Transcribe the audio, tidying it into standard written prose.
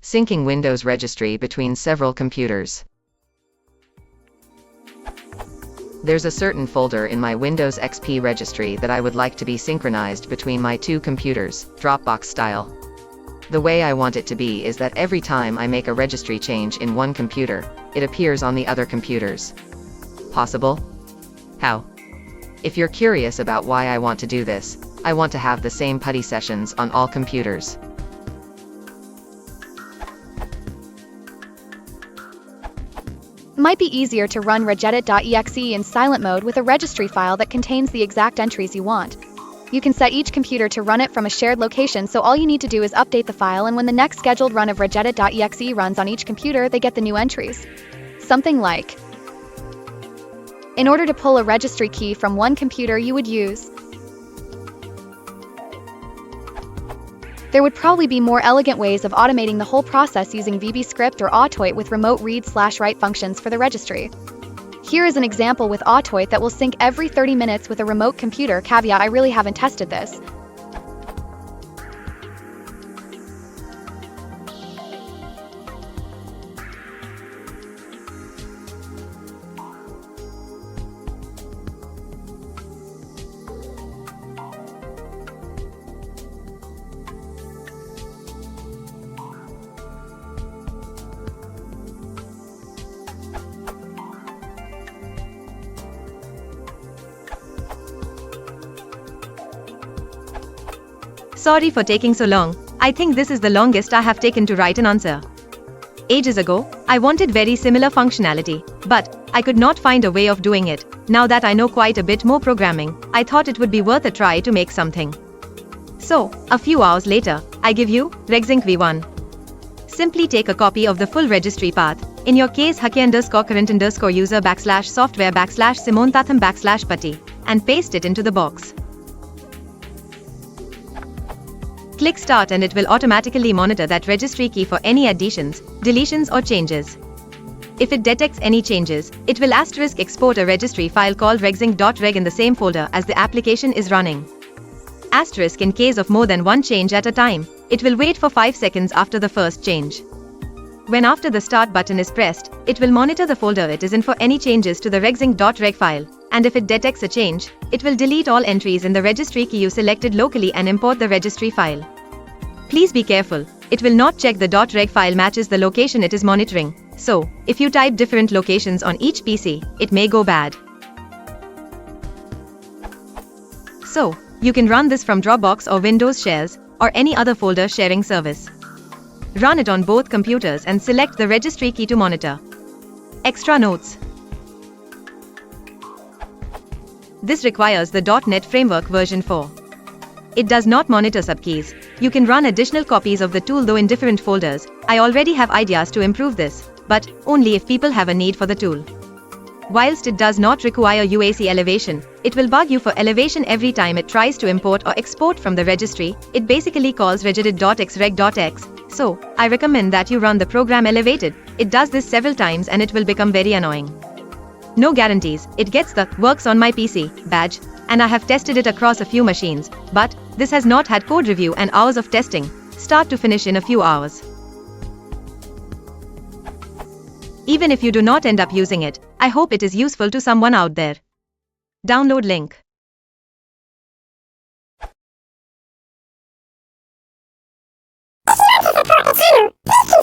Syncing Windows registry between several computers. There's a certain folder in my Windows XP registry that I would like to be synchronized between my two computers, Dropbox style. The way I want it to be is that every time I make a registry change in one computer, it appears on the other computers. Possible? How? If you're curious about why I want to do this, I want to have the same PuTTY sessions on all computers. Might be easier to run regedit.exe in silent mode with a registry file that contains the exact entries you want. You can set each computer to run it from a shared location, so all you need to do is update the file, and when the next scheduled run of regedit.exe runs on each computer, they get the new entries. Something like, in order to pull a registry key from one computer, you would use. There would probably be more elegant ways of automating the whole process using VBScript or Autoit with remote read/write functions for the registry. Here is an example with Autoit that will sync every 30 minutes with a remote computer. Caveat: I really haven't tested this. Sorry for taking so long. I think this is the longest I have taken to write an answer. Ages ago, I wanted very similar functionality, but I could not find a way of doing it. Now that I know quite a bit more programming, I thought it would be worth a try to make something. So, a few hours later, I give you regzinc v1. Simply take a copy of the full registry path, in your case hake_current_user /software/simontatham/putty, and paste it into the box. Click Start and it will automatically monitor that registry key for any additions, deletions or changes. If it detects any changes, it will *export a registry file called regzinc.reg in the same folder as the application is running. * in case of more than one change at a time, it will wait for 5 seconds after the first change. When after the Start button is pressed, it will monitor the folder it is in for any changes to the regzinc.reg file, and if it detects a change, it will delete all entries in the registry key you selected locally and import the registry file. Please be careful, it will not check the .reg file matches the location it is monitoring, so, if you type different locations on each PC, it may go bad. So, you can run this from Dropbox or Windows Shares, or any other folder sharing service. Run it on both computers and select the registry key to monitor. Extra notes. This requires the .NET Framework version 4. It does not monitor subkeys. You can run additional copies of the tool though in different folders. I already have ideas to improve this, but only if people have a need for the tool. Whilst it does not require UAC elevation, it will bug you for elevation every time it tries to import or export from the registry. It basically calls regedit.xreg.x, so I recommend that you run the program elevated. It does this several times and it will become very annoying. No guarantees, it gets the "works on my PC" badge, and I have tested it across a few machines, but this has not had code review and hours of testing, start to finish in a few hours. Even if you do not end up using it, I hope it is useful to someone out there. Download link. This is the